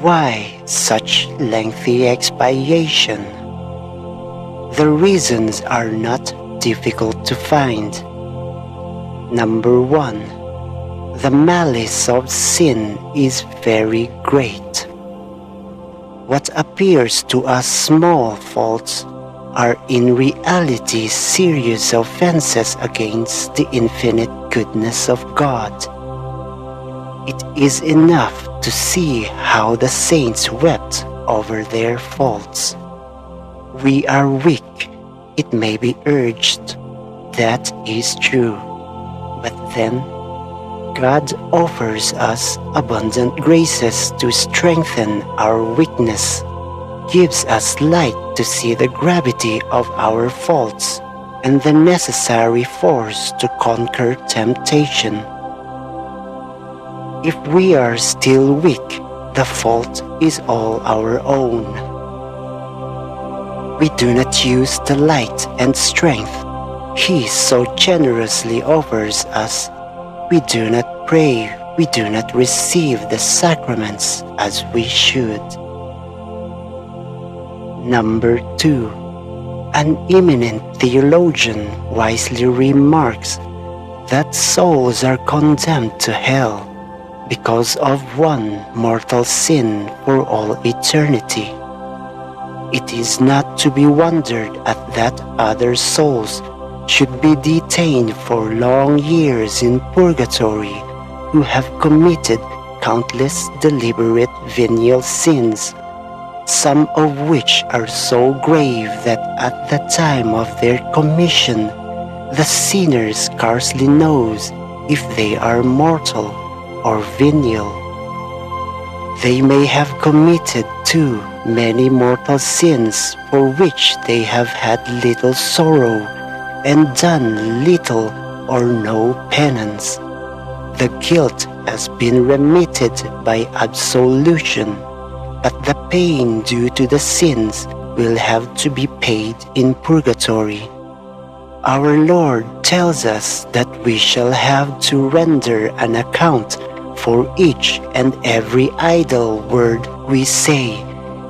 Why such lengthy expiation? The reasons are not difficult to find. Number 1. The malice of sin is very great. What appears to us small faults are in reality serious offenses against the infinite goodness of God. It is enough to see how the saints wept over their faults. We are weak, it may be urged. That is true. But then, God offers us abundant graces to strengthen our weakness, gives us light to see the gravity of our faults and the necessary force to conquer temptation. If we are still weak, the fault is all our own. We do not use the light and strength He so generously offers us. We do not pray, we do not receive the sacraments as we should. Number 2. An eminent theologian wisely remarks that souls are condemned to hell because of one mortal sin for all eternity. It is not to be wondered at that other souls should be detained for long years in purgatory who have committed countless deliberate venial sins, some of which are so grave that at the time of their commission the sinner scarcely knows if they are mortal or venial. They may have committed too many mortal sins for which they have had little sorrow and done little or no penance. The guilt has been remitted by absolution, but the pain due to the sins will have to be paid in purgatory. Our Lord tells us that we shall have to render an account for each and every idle word we say,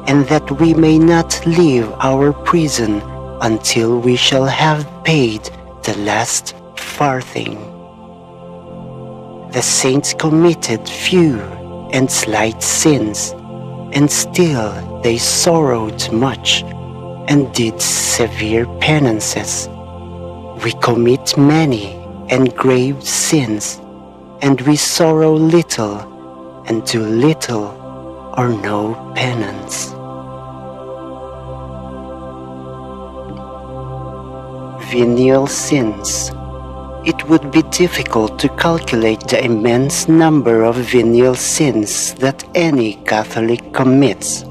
and that we may not leave our prison until we shall have paid the last farthing. The saints committed few and slight sins, and still they sorrowed much and did severe penances. We commit many and grave sins, and we sorrow little and do little or no penance. Venial sins. It would be difficult to calculate the immense number of venial sins that any Catholic commits.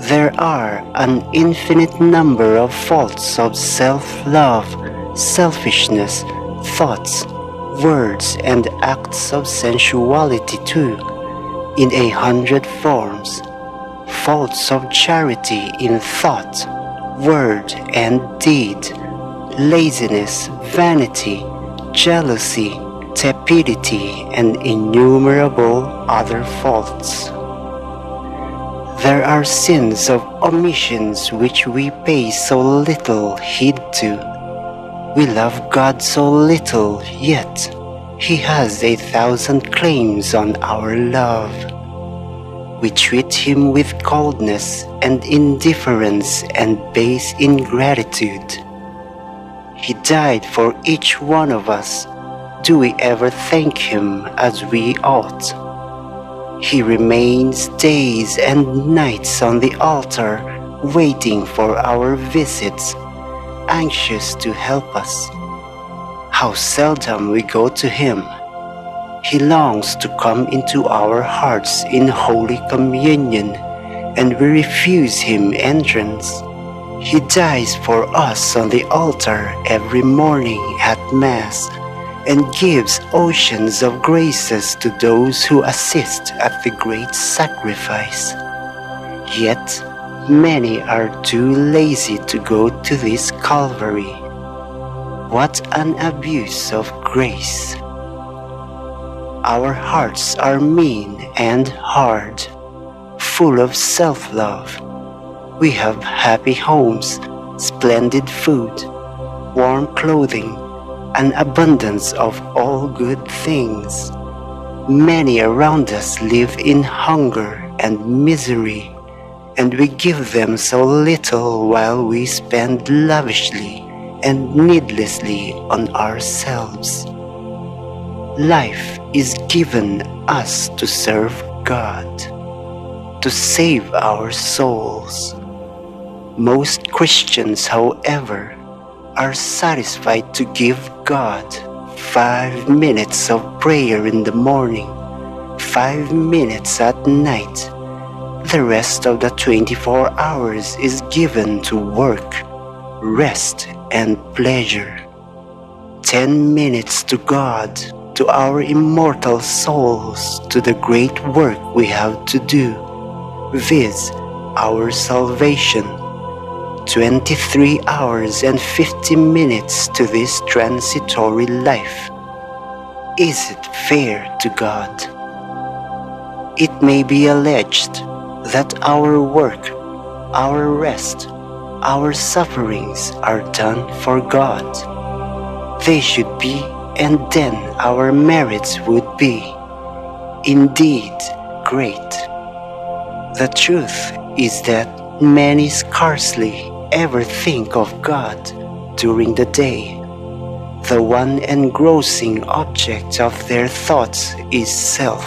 There are an infinite number of faults of self-love, selfishness, thoughts, words, and acts of sensuality too, in 100 forms. Faults of charity in thought, word, and deed, laziness, vanity, jealousy, tepidity, and innumerable other faults. There are sins of omissions which we pay so little heed to. We love God so little, yet He has 1,000 claims on our love. We treat Him with coldness and indifference and base ingratitude. He died for each one of us. Do we ever thank Him as we ought? He remains days and nights on the altar, waiting for our visits, anxious to help us. How seldom we go to Him! He longs to come into our hearts in Holy Communion, and we refuse Him entrance. He dies for us on the altar every morning at Mass, and gives oceans of graces to those who assist at the great sacrifice. Yet many are too lazy to go to this Calvary. What an abuse of grace! Our hearts are mean and hard. full of self-love. We have happy homes, splendid food, warm clothing, an abundance of all good things. Many around us live in hunger and misery, and we give them so little while we spend lavishly and needlessly on ourselves. Life is given us to serve God, to save our souls. Most Christians, however, are satisfied to give God 5 minutes of prayer in the morning, 5 minutes at night. The rest of the 24 hours is given to work, rest, and pleasure. 10 minutes to God, to our immortal souls, to the great work we have to do, viz. Our salvation. 23 hours and 50 minutes to this transitory life. Is it fair to God? It may be alleged that our work, our rest, our sufferings are done for God. They should be, and then our merits would be, indeed, great. The truth is that many scarcely ever think of God during the day. The one engrossing object of their thoughts is self.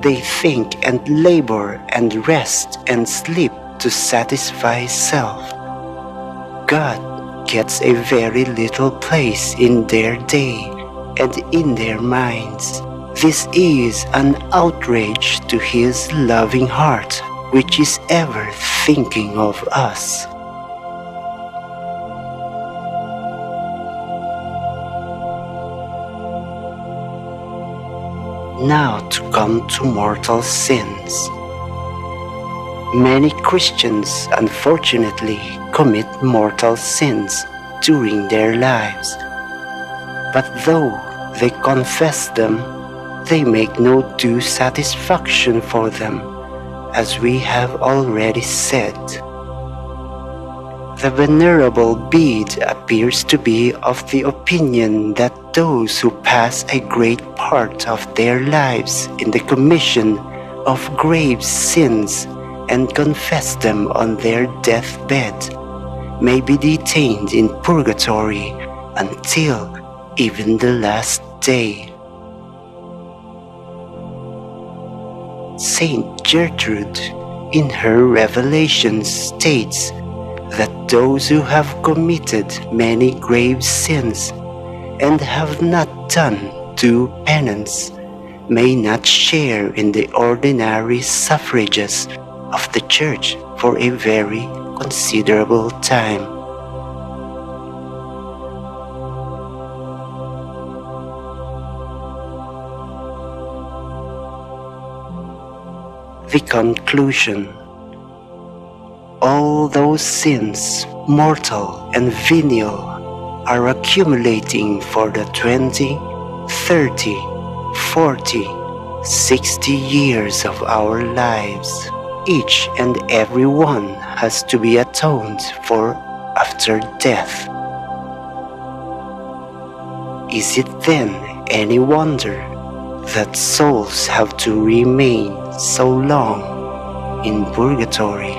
They think and labor and rest and sleep to satisfy self. God gets a very little place in their day and in their minds. This is an outrage to His loving heart, which is ever thinking of us. Now to come to mortal sins. Many Christians unfortunately commit mortal sins during their lives, but though they confess them, they make no due satisfaction for them, as we have already said. The Venerable Bede appears to be of the opinion that those who pass a great part of their lives in the commission of grave sins and confess them on their deathbed may be detained in Purgatory until even the last day. Saint Gertrude, in her Revelations, states that those who have committed many grave sins and have not done due penance may not share in the ordinary suffrages of the Church for a very considerable time. The conclusion. All those sins, mortal and venial, are accumulating for the 20, 30, 40, 60 years of our lives. Each and every one has to be atoned for after death. Is it then any wonder that souls have to remain so long in Purgatory?